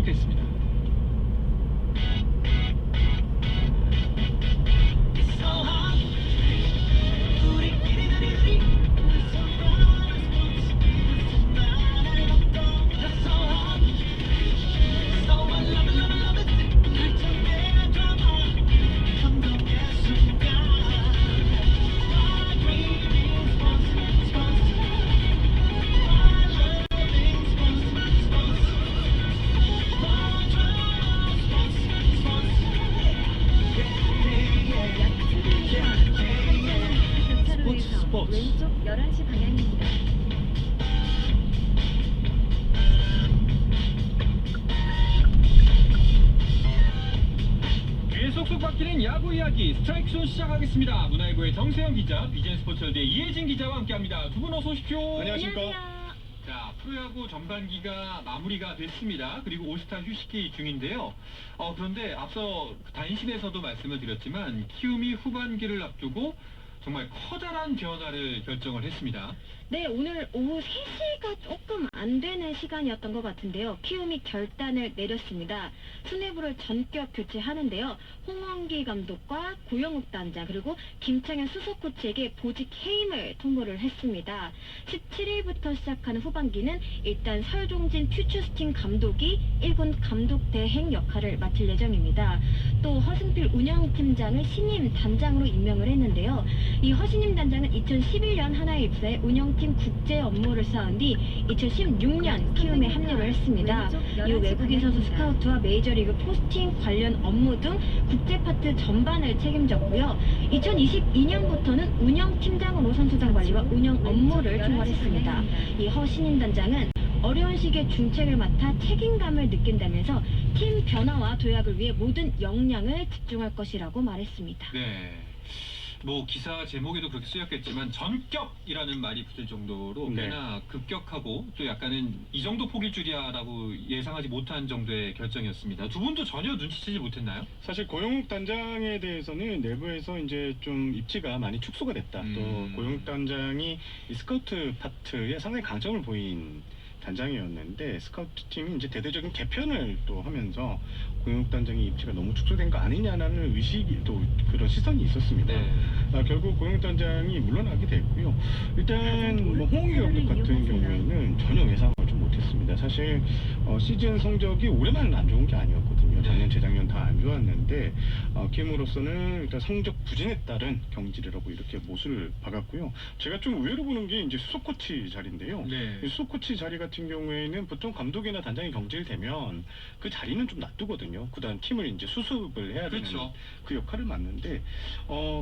시작됐습니다. 스포츠. 왼쪽 11시 방향입니다. 귀에 쏙쏙 박히는 야구 이야기 스트라이크존 시작하겠습니다. 문화일보의 정세영 기자, BGN 스포츠월드의 이혜진 기자와 함께합니다. 두 분 어서 오십시오. 안녕하세요. 자, 프로야구 전반기가 마무리가 됐습니다. 그리고 올스타 휴식기 중인데요. 그런데 앞서 단신에서도 말씀을 드렸지만 키움이 후반기를 앞두고 정말 커다란 변화를 결정을 했습니다. 네, 오늘 오후 3시가 조금 안 되는 시간이었던 것 같은데요. 키움이 결단을 내렸습니다. 수뇌부를 전격 교체하는데요. 홍원기 감독과 고영욱 단장 그리고 김창현 수석 코치에게 보직 해임을 통보를 했습니다. 17일부터 시작하는 후반기는 일단 설종진 퓨처스팀 감독이 1군 감독 대행 역할을 맡을 예정입니다. 또 허승필 운영팀장을 신임 단장으로 임명을 했는데요. 이 허신임 단장은 2011년 하나에 입사해 운영팀 국제 업무를 쌓은 뒤 2016년 키움에 합류를 했습니다. 이후 외국인 선수 스카우트와 메이저리그 포스팅 관련 업무 등 국제 파트 전반을 책임졌고요. 2022년부터는 운영팀장으로 선수단 관리와 운영 업무를 총괄했습니다. 이 허신임 단장은 어려운 시기에 중책을 맡아 책임감을 느낀다면서 팀 변화와 도약을 위해 모든 역량을 집중할 것이라고 말했습니다. 네. 뭐 기사 제목에도 그렇게 쓰였겠지만 전격이라는 말이 붙을 정도로 네. 꽤나 급격하고 또 약간은 이 정도 폭일 줄이야라고 예상하지 못한 정도의 결정이었습니다. 두 분도 전혀 눈치채지 못했나요? 사실 고용욱 단장에 대해서는 내부에서 이제 좀 입지가 많이 축소가 됐다. 또 고용욱 단장이 이 스카우트 파트에 상당히 강점을 보인 단장이었는데 스카우트 팀이 이제 대대적인 개편을 또 하면서 고용욱 단장의 입지가 너무 축소된 거 아니냐라는 의식이 또 그런 시선이 있었습니다. 네. 결국 고용욱 단장이 물러나게 됐고요. 일단 뭐 홍기 감독 같은 경우에는 전혀 예상을 좀 못했습니다. 사실 시즌 성적이 올해만은 안 좋은 게 아니었거든요. 작년, 재작년 다 안 좋았는데 키움으로서는 일단 성적 부진에 따른 경질이라고 이렇게 못을 박았고요. 제가 좀 의외로 보는 게 이제 수석 코치 자리인데요. 네. 이 수석 코치 자리 같은 경우에는 보통 감독이나 단장이 경질되면 그 자리는 좀 놔두거든요. 그다음 팀을 이제 수습을 해야 되는 그렇죠. 그 역할을 맡는데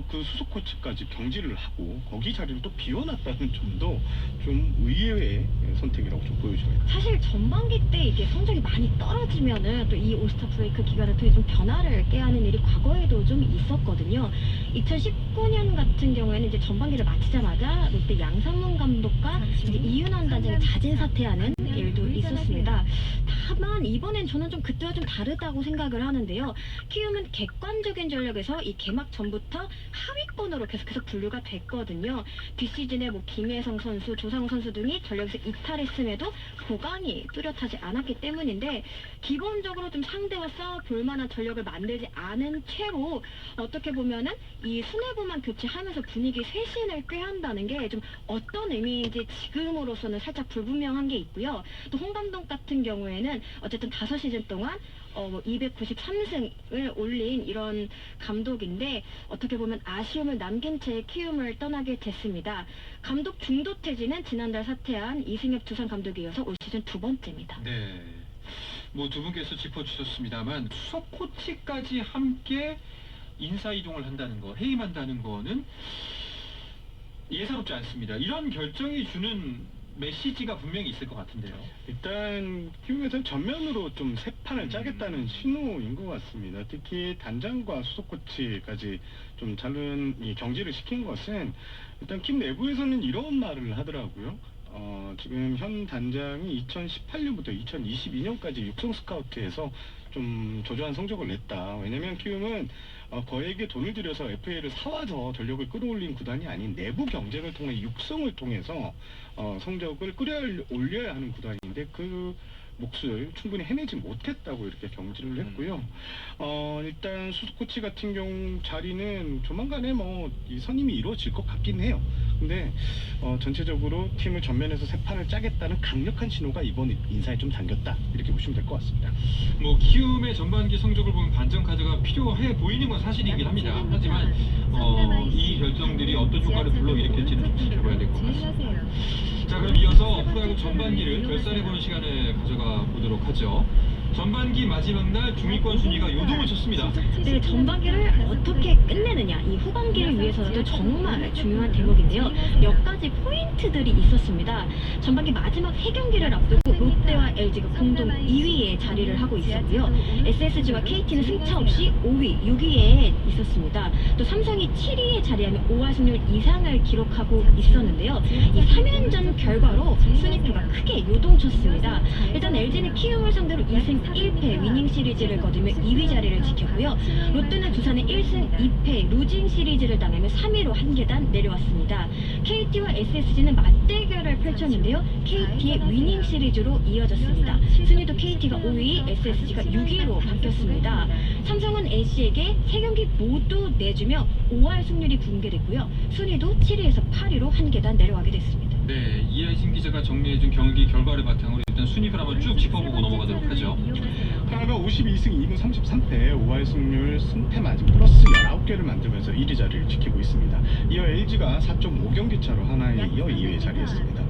그 수석 코치까지 경질을 하고 거기 자리를 또 비워놨다는 점도 좀 의외의 선택이라고 좀 보여집니다. 사실 전반기 때 이게 성적이 많이 떨어지면은 또 이 올스타 브레이크 기간을 통해 좀 변화를 깨하는 일이 과거에도 좀 있었거든요. 2019년 같은 경우에는 이제 전반기를 마치자마자 롯데 양상문 감독과 이제 이윤환 단장이 자진 사퇴하는 일도 있었습니다. 다만 이번엔 저는 좀 그때와 좀 다르다고 생각을 하는데요. 키움은 객관적인 전력에서 이 개막 전부터 하위권으로 계속해서 분류가 됐거든요. 뒷시즌에 뭐 김혜성 선수, 조상우 선수 등이 전력에서 이탈했음에도 보강이 뚜렷하지 않았기 때문인데 기본적으로 좀 상대와 싸워볼 만한 전력을 만들지 않은 채로 어떻게 보면은 이 수뇌부만 교체하면서 분위기 쇄신을 꾀한다는 게 좀 어떤 의미인지 지금으로서는 살짝 불분명한 게 있고요. 또 홍 감독 같은 경우에는 어쨌든 5시즌 동안 293승을 올린 이런 감독인데 어떻게 보면 아쉬움을 남긴 채 키움을 떠나게 됐습니다. 감독 중도 퇴진은 지난달 사퇴한 이승엽 두산 감독에 이어서 올 시즌 2번째입니다. 네. 뭐 두 분께서 짚어주셨습니다만 수석 코치까지 함께 인사 이동을 한다는 거, 해임한다는 거는 예사롭지 않습니다. 이런 결정이 주는 메시지가 분명히 있을 것 같은데요. 일단 키움에서는 전면으로 좀 새 판을 짜겠다는 신호인 것 같습니다. 특히 단장과 수석 코치까지 좀 다른 이 경질을 시킨 것은 일단 키움 내부에서는 이런 말을 하더라고요. 지금 현 단장이 2018년부터 2022년까지 육성 스카우트에서 좀 저조한 성적을 냈다. 왜냐면 키움은 거액의 돈을 들여서 FA를 사와서 전력을 끌어올린 구단이 아닌 내부 경쟁을 통해 육성을 통해서 성적을 끌어올려야 하는 구단인데 그 몫을 충분히 해내지 못했다고 이렇게 경질을 했고요. 일단 수석 코치 같은 경우 자리는 조만간에 뭐 이 선임이 이루어질 것 같긴 해요. 근데 전체적으로 팀을 전면에서 새 판을 짜겠다는 강력한 신호가 이번 인사에 좀 담겼다 이렇게 보시면 될 것 같습니다. 뭐 키움의 전반기 성적을 보면 반전 카드가 필요해 보이는 건 사실이긴 합니다. 하지만 이 결정들이 어떤 효과를 불러일으킬지는 좀 지켜봐야 될 것 같습니다. 자, 그럼 이어서 프로야구 전반기를 결산해보는 시간을 가져가 보도록 하죠. 전반기 마지막 날 중위권 순위가 요동을 쳤습니다. 네, 전반기를 어떻게 끝내느냐, 이 후반기를 위해서도 정말 중요한 대목인데요. 몇 가지 포인트들이 있었습니다. 전반기 마지막 3경기를 앞두고 롯데와 LG가 공동 2위에 자리를 하고 있었고요. SSG와 KT는 승차 없이 5위, 6위에 있었습니다. 또 삼성이 7위에 자리하며 5할 승률 이상을 기록하고 있었는데요. 이 3연전 결과로 순위표가 크게 요동쳤습니다. 일단 LG는 키움을 상대로 2승 1패 위닝 시리즈를 거두며 2위 자리를 지켰고요. 롯데는 두산에 1승 2패 루징 시리즈를 당하며 3위로 한 계단 내려왔습니다. KT와 SSG는 맞대결을 펼쳤는데요. KT의 위닝 시리즈로 이어졌습니다. 순위도 KT가 5위, SSG가 6위로 바뀌었습니다. 삼성은 NC에게 3경기 모두 내주며 5할 승률이 붕괴됐고요. 순위도 7위에서 8위로 한 계단 내려가게 됐습니다. 네, 이하이진 기자가 정리해준 경기 결과를 바탕으로 일단 순위를 한번 쭉 짚어보고 넘어가도록 하죠. 하나가 52승 2무 33패 5할 승률 승패 마진 플러스 19개를 만들면서 1위 자리를 지키고 있습니다. 이어 LG가 4.5경기 차로 하나에 이어 2위에 자리했습니다.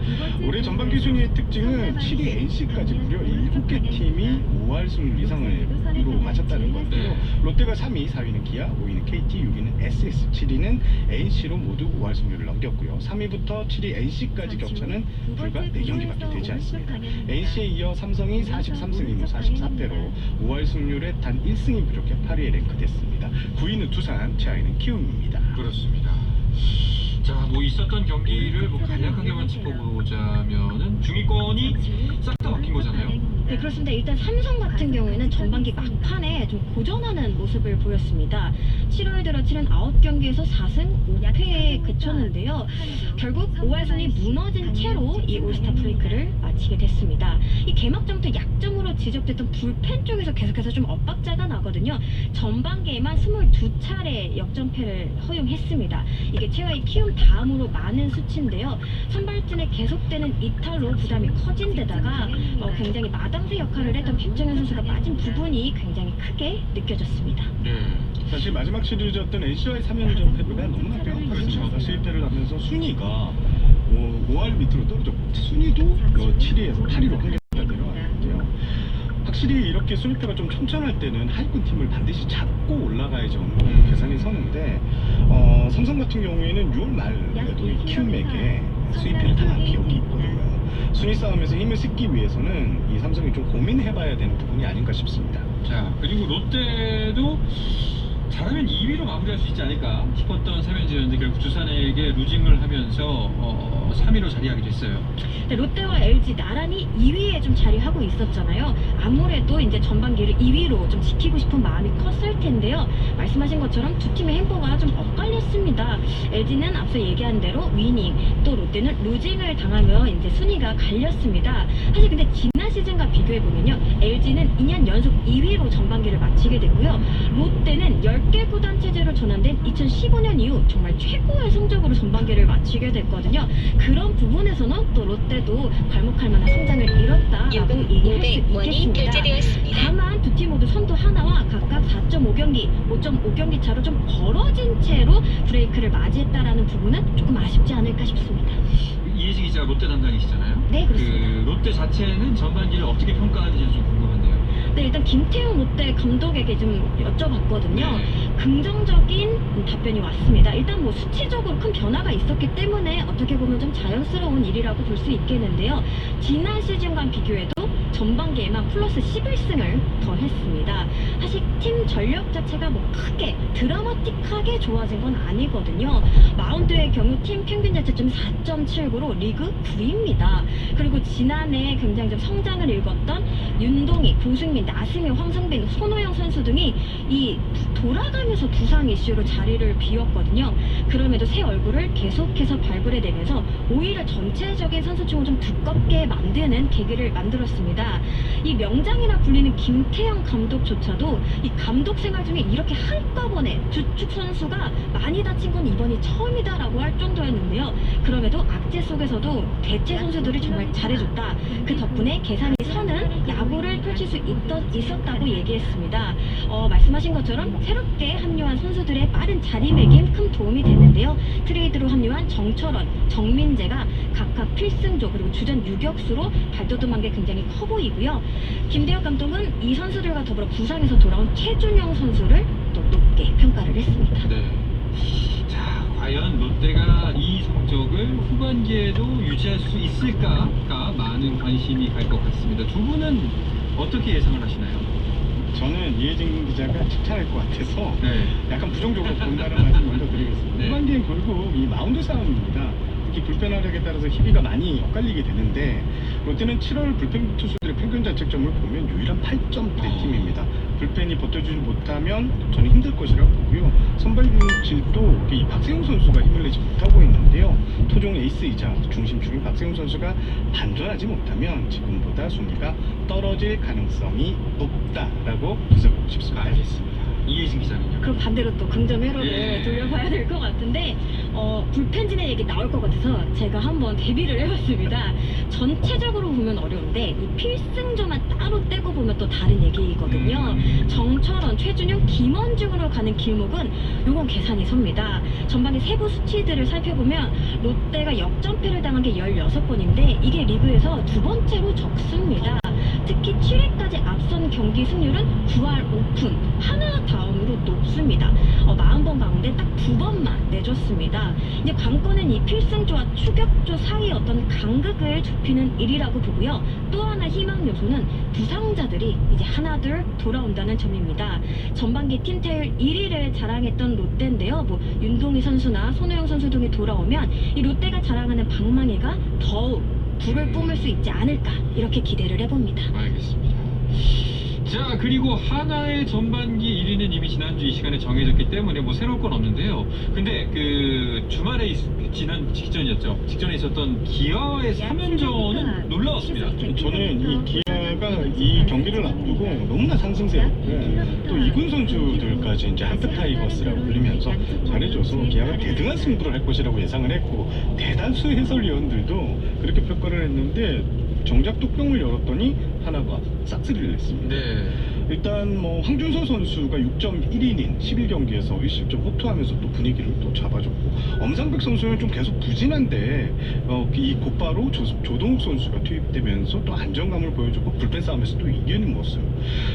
올해 전반기 순위의 특징은 7위 NC까지 무려 7개 팀이 5할 승률 이상을 맞췄다는 건데요. 롯데가 3위, 4위는 기아, 5위는 KT, 6위는 SS, 7위는 NC로 모두 5할 승률을 넘겼고요. 3위부터 7위 NC까지 격차는 불과 4경기밖에 되지 않습니다. NC에 이어 삼성이 43승 2무 44패로 5할 승률에 단 1승이 부족해 8위에 랭크됐습니다. 9위는 두산, 최하위는 키움입니다. 그렇습니다. 자, 뭐 있었던 경기를 뭐 간략하게만 짚어보자면은 중위권이 싹 다 바뀐 거잖아요. 네, 그렇습니다. 일단 삼성 같은 경우에는 전반기 막판에 좀 고전하는 모습을 보였습니다. 7월 들어 치른 9경기에서 4승 5패에 그쳤는데요. 결국 5할 순위 무너진 채로 이 올스타 브레이크를 마치게 됐습니다. 이 개막전부터 약점으로 지적됐던 불펜 쪽에서 계속해서 좀 엇박자가 나거든요. 전반기에만 22차례 역전패를 허용했습니다. 이게 최하위 키움 다음으로 많은 수치인데요. 선발진에 계속되는 이탈로 부담이 커진 데다가 굉장히 마당새 역할을 했던 김정현 선수가 빠진 부분이 굉장히 크게 느껴졌습니다. 네. 사실 마지막 시리즈였던 NC와의 3연전 패배가 너무나 뼈아팠습니다. 실패를 하면서 순위가 5할 밑으로 떨어졌고 순위도 7위에서 8위로 한 개가 내려왔는데요. 확실히 이렇게 순위표가 좀 촘촘할 때는 하위권 팀을 반드시 잡고 올라가야지 어느 정도 계산이 서는데 삼성 같은 경우에는 6월 말에도 이 키움에게 수입표를 당한 기억이 있거든요. 순위 싸움에서 힘을 싣기 위해서는 이 삼성이 좀 고민해봐야 되는 부분이 아닌가 싶습니다. 자, 그리고 롯데도 잘하면 2위로 마무리할 수 있지 않을까 싶었던 3연전인데 결국 두산에게 루징을 하면서 3위로 자리하게 됐어요. 네, 롯데와 LG 나란히 2위에 좀 자리하고 있었잖아요. 아무래도 이제 전반기를 2위로 좀 지키고 싶은 마음이 컸을 텐데요. 말씀하신 것처럼 두 팀의 행보가 좀 엇갈렸습니다. LG는 앞서 얘기한 대로 위닝, 또 롯데는 루징을 당하며 이제 순위가 갈렸습니다. 사실 근데 지난 시즌과 비교해 보면요, LG는 2년 연속 2위로 전반기를 마치게 됐고요. 롯데는 10개 구단 체제로 전환된 2015년 이후 정말 최고의 성적으로 전반기를 마치게 됐거든요. 그런 부분에서는 또 롯데도 괄목할 만한 성장을 이뤘다라고 얘기할 수 있겠습니다. 다만 두 팀 모두 선두 하나와 각각 4.5경기, 5.5경기 차로 좀 벌어진 채로 브레이크를 맞이했다라는 부분은 조금 아쉽지 않을까 싶습니다. 이혜지 기자가 롯데 담당이시잖아요. 네, 그렇습니다. 그 롯데 자체는 전반기를 어떻게 평가하는지 좀 궁금한데요. 네, 일단 김태형 롯데 감독에게 좀 여쭤봤거든요. 네. 긍정적인 답변이 왔습니다. 일단 뭐 수치적으로 큰 변화가 있었기 때문에 어떻게 보면 좀 자연스러운 일이라고 볼 수 있겠는데요. 지난 시즌과 비교해도 전반기에만 플러스 11승을 더 했습니다. 사실 팀 전력 자체가 뭐 크게 드라마틱하게 좋아진 건 아니거든요. 마운드의 경우 팀 평균 자체점 4.79로 리그 9위입니다. 그리고 지난해 굉장히 좀 성장을 읽었던 윤동희, 고승민, 나승현, 황성빈, 손호영 선수 등이 이 돌아가면서 부상 이슈로 자리를 비웠거든요. 그럼에도 새 얼굴을 계속해서 발굴해내면서 오히려 전체적인 선수층을 좀 두껍게 만드는 계기를 만들었습니다. 있습니다. 이 명장이라 불리는 김태형 감독조차도 이 감독 생활 중에 이렇게 한꺼번에 두 축 선수가 많이 다친 건 이번이 처음이다라고 할 정도였는데요. 그럼에도 악재 속에서도 대체 선수들이 정말 잘해줬다. 그 덕분에 계산이 서는 야구를 펼칠 수 있었다고 얘기했습니다. 말씀하신 것처럼 새롭게 합류한 선수들의 빠른 자리매김 큰 도움이 됐는데요. 트레이드로 합류한 정철원, 정민재가 각각 필승조 그리고 주전 유격수로 발돋움한 게 굉장히 커 보이고요. 김대엽 감독은 이 선수들과 더불어 부상에서 돌아온 최준영 선수를 또 높게 평가를 했습니다. 네. 자, 과연 롯데가 이 성적을 후반기에도 유지할 수 있을까가 많은 관심이 갈 것 같습니다. 두 분은 어떻게 예상을 하시나요? 저는 이혜진 기자가 칭찬할 것 같아서 네. 약간 부정적으로 본다는 말씀 먼저 드리겠습니다. 네. 후반기엔 결국 이 마운드 싸움입니다. 특히 불펜 활약에 따라서 희비가 많이 엇갈리게 되는데 롯데는 7월 불펜 투수들의 평균 자책점을 보면 유일한 8점대 팀입니다. 불펜이 버텨주지 못하면 저는 힘들 것이라고 보고요. 선발 진출도 이 박세웅 선수가 힘을 내지 못하고 있는데요. 토종 에이스이자 중심축인 박세웅 선수가 반전하지 못하면 지금보다 순위가 떨어질 가능성이 높다라고 분석하고 싶습니다. 알겠습니다. 이혜진 기자는요? 그럼 반대로 또 긍정 회로를 예. 돌려봐야 될 것 같은데 불펜진의 얘기 나올 것 같아서 제가 한번 대비를 해봤습니다. 전체적으로 보면 어려운데 이 필승조만 따로 떼고 보면 또 다른 얘기거든요. 정철원, 최준용, 김원중으로 가는 길목은 요건 계산이 섭니다. 전반기 세부 수치들을 살펴보면 롯데가 역전패를 당한 게 16번인데 이게 리그에서 두 번째로 적습니다. 특히 7회까지 앞선 경기 승률은 9할 5푼, 하나 다음으로 높습니다. 40번 가운데 딱 2번만 내줬습니다. 이제 관건은 이 필승조와 추격조 사이 어떤 간극을 좁히는 일이라고 보고요. 또 하나 희망 요소는 부상자들이 이제 하나둘 돌아온다는 점입니다. 전반기 팀 타율 1위를 자랑했던 롯데인데요. 윤동희 선수나 손호영 선수 등이 돌아오면 이 롯데가 자랑하는 방망이가 더욱 불을 뿜을 수 있지 않을까 이렇게 기대를 해봅니다. 알겠습니다. 자, 그리고 하나의 전반기 1위는 이미 지난주 이 시간에 정해졌기 때문에 뭐 새로울 건 없는데요. 근데 그 주말에 지난 직전에 있었던 기아와의 3연전은 놀라웠습니다. 저는 이 기아가 이 경기를 앞두고 너무나 상승세였고 또 이군 선수들까지 이제 한패 타이거스라고 불리면서 잘해줘서 기아가 대등한 승부를 할 것이라고 예상을 했고 대다수 해설위원들도 그렇게 평가를 했는데 정작 뚜껑을 열었더니 하나가 싹쓸이를 냈습니다. 네. 일단 뭐 황준서 선수가 6.1이닝 11경기에서 1실점 호투하면서 또 분위기를 또 잡아줬고 엄상백 선수는 좀 계속 부진한데 이 곧바로 조동욱 선수가 투입되면서 또 안정감을 보여주고 불펜 싸움에서 또 이기는 모습.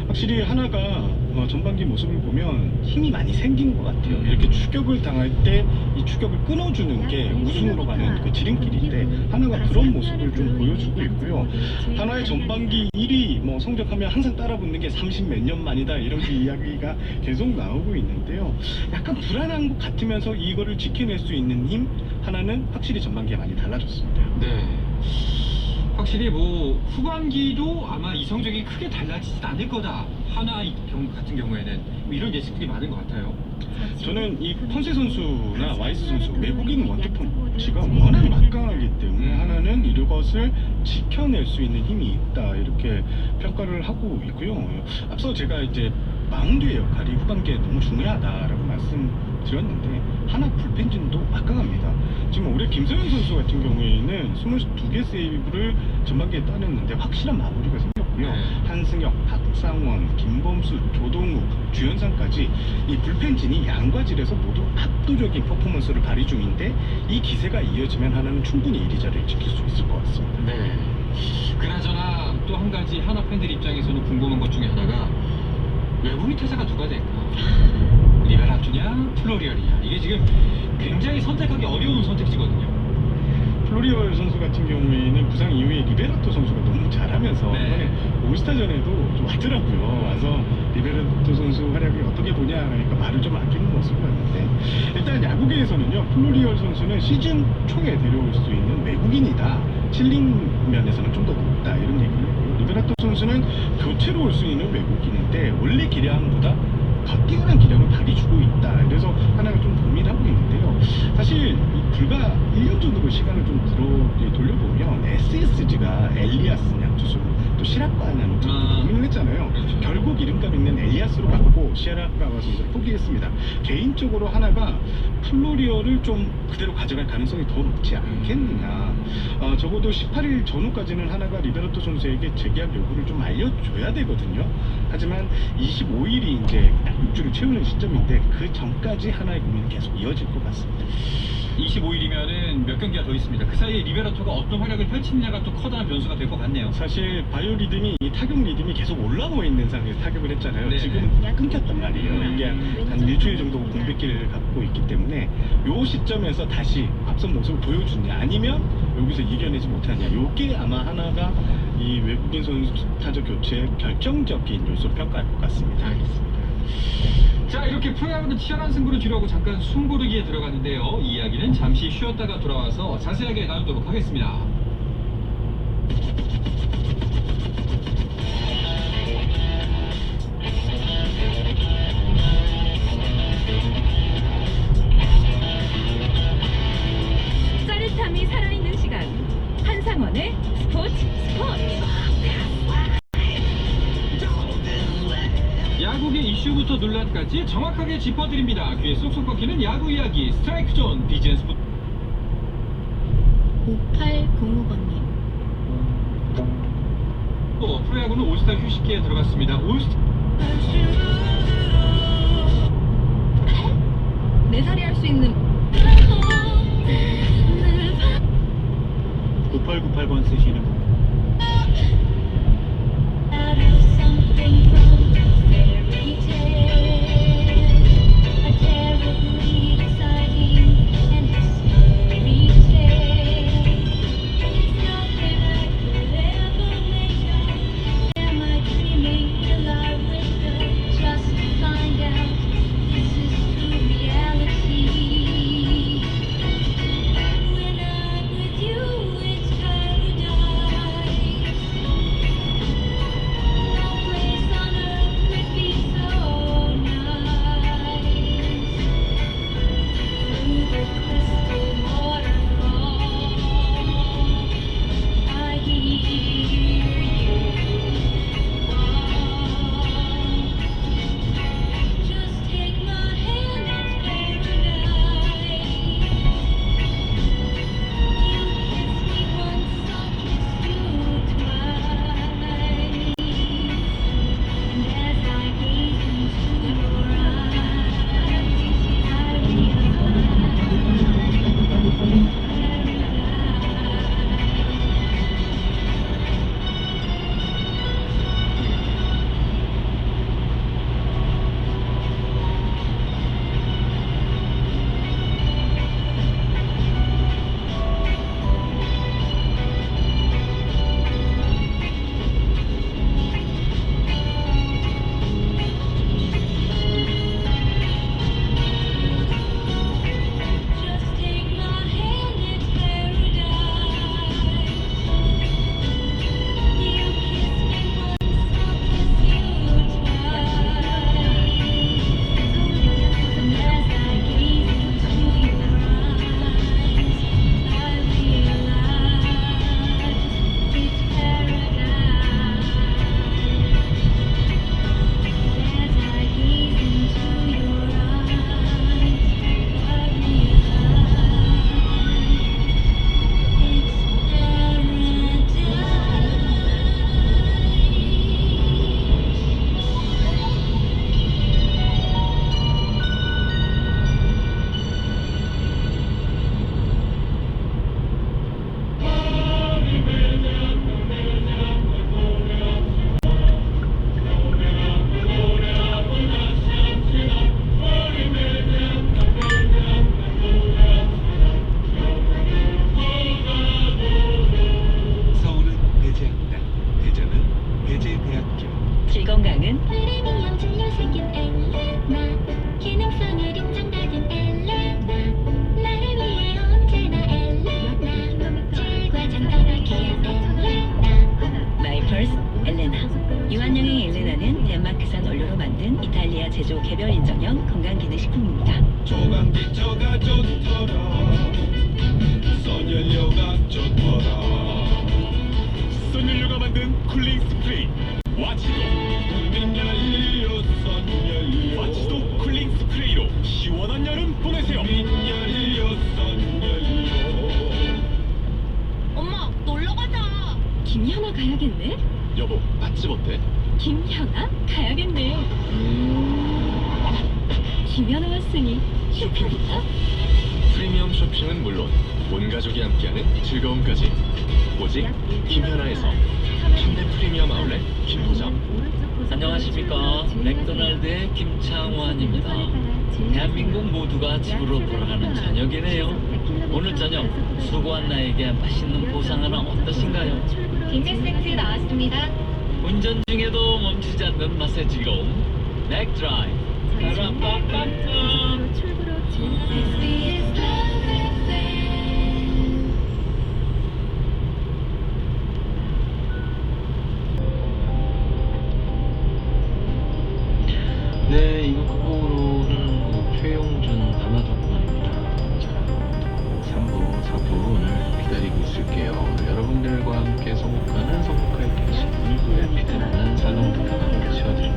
확실히 하나가 전반기 모습을 보면 힘이 많이 생긴 것 같아요. 이렇게 추격을 당할 때 이 추격을 끊어주는 게 우승으로 가는 그 지름길인데 하나가 그런 모습을 좀 보여주고 있고요. 하나의 전반기 1위 뭐 성적하면 항상 따라붙는 게 30 몇 년 만이다 이런 이야기가 계속 나오고 있는데요. 약간 불안한 것 같으면서 이거를 지켜낼 수 있는 힘 하나는 확실히 전반기에 많이 달라졌습니다. 네. 확실히 뭐 후반기도 아마 이 성적이 크게 달라지진 않을 거다. 하나 같은 경우에는 뭐 이런 예측들이 많은 것 같아요. 저는 이 폰세 선수나 와이스 선수 외국인 원투펀치가 워낙 막강하기 때문에 하나는 이것을 지켜낼 수 있는 힘이 있다 이렇게 평가를 하고 있고요. 앞서 제가 이제 마운드의 역할이 후반기에 너무 중요하다라고 말씀드렸는데 하나 불펜진도 막강합니다. 지금 올해 김서현 선수 같은 경우에는 22개 세이브를 전반기에 따냈는데 확실한 마무리가 생겼고요. 한승혁, 박상원, 김범수, 조동욱, 주현상까지 이 불펜진이 양과 질에서 모두 압도적인 퍼포먼스를 발휘 중인데 이 기세가 이어지면 하나는 충분히 1위 자리를 지킬 수 있을 것 같습니다. 네. 그나저나 또 한 가지 하나 팬들 입장에서는 궁금한 것 중에 하나가 외국인 타자가 누가 될까? 리베라토냐, 플로리얼이냐? 이게 지금 굉장히 선택하기 어려운 선택지거든요. 플로리얼 선수 같은 경우에는 부상 이후에 리베라토 선수가 너무 잘하면서 네. 이번에 올스타전에도 좀 왔더라고요. 와서 리베라토 선수 활약을 어떻게 보냐 하니까 말을 좀 아끼는 모습이었는데 일단 야구계에서는요 플로리얼 선수는 시즌 초에 데려올 수 있는 외국인이다. 칠링 면에서는 좀 더 높다 이런 얘기를 했고요. 리베라토 선수는 교체로 올 수 있는 외국인인데 원래 기량보다 더 뛰어난 기량을 발휘주고 있다. 그래서 하나가 좀 고민하고 있는데요. 사실 불과 1년 전으로 시간을 좀 돌려보면 SSG가 엘리아스 양투수로 또 시라빠는 고민을 했잖아요. 그렇죠. 결국 이름값 있는 엘리아스로 갔고 시라빠 선수를 포기했습니다. 개인적으로 하나가 플로리어를 좀 그대로 가져갈 가능성이 더 높지 않겠느냐. 적어도 18일 전후까지는 하나가 리베라토 선수에게 재계약 여부를 좀 알려줘야 되거든요. 하지만 25일이 이제 6주를 채우는 시점인데 그 전까지 하나의 고민이 계속 이어질 것 같습니다. 25일이면은 몇 경기가 더 있습니다. 그 사이에 리베라토가 어떤 활약을 펼치느냐가 또 커다란 변수가 될 것 같네요. 사실 바이오 리듬이 이 타격 리듬이 계속 올라오고 있는 상태에서 타격을 했잖아요. 네네. 지금은 끊겼단 말이에요. 이게 한 일주일 정도 공백기를 갖고 있기 때문에 요 시점에서 다시 앞선 모습을 보여주냐 아니면 여기서 이겨내지 못하냐 요게 아마 하나가 이 외국인 선수 타적 교체의 결정적인 요소로 평가할 것 같습니다. 알겠습니다. 자, 이렇게 프로야구는 치열한 승부를 주려고 잠깐 숨고르기에 들어갔는데요. 이 이야기는 잠시 쉬었다가 돌아와서 자세하게 나누도록 하겠습니다. 짜릿함이 살아있는 시간 한상원의 스포츠 야구계 이슈부터 논란까지 정확하게 짚어드립니다. 귀에 쏙쏙 꺾이는 야구 이야기 스트라이크 존 BGN 스포츠 5805번님. 프로야구는 올스타 휴식기에 들어갔습니다. 올스타 4살이 할 수 있는 9898번 쓰시는 분. 제조 개별 인정형 건강기능식품입니다. 조감기초가 좋더라 선연료가 좋더라 어떤 연료가 만든 쿨링 스프레이 와치도 와치도 쿨링 스프레이로 시원한 여름 보내세요. 엄마, 놀러 가자. 김현아 가야겠네? 여보, 맛집 어때? 김현아? 가야겠네. 김현아 왔으니 쇼핑부터? 프리미엄 쇼핑은 물론 온 가족이 함께하는 즐거움까지 오직 김현아에서 현대 프리미엄 아울렛 김포점. 안녕하십니까. 맥도날드의 김창완입니다. 대한민국 모두가 집으로 돌아가는 저녁이네요. 오늘 저녁 수고한 나에게 맛있는 보상 하나 어떠신가요? 빅맥 세트 나왔습니다. 운전 중에도 멈추지 않는 맛의 즐거움 맥드라이브. 빠라빠빠빰. 네, 이거 끝곡으로는 최용준 남아동만입니다. 자, 3부, 4부 오늘 기다리고 있을게요. 여러분들과 함께 선곡하는 선곡할 캐시 2부에 피드나는 살롱 듣다가 치워드립니다.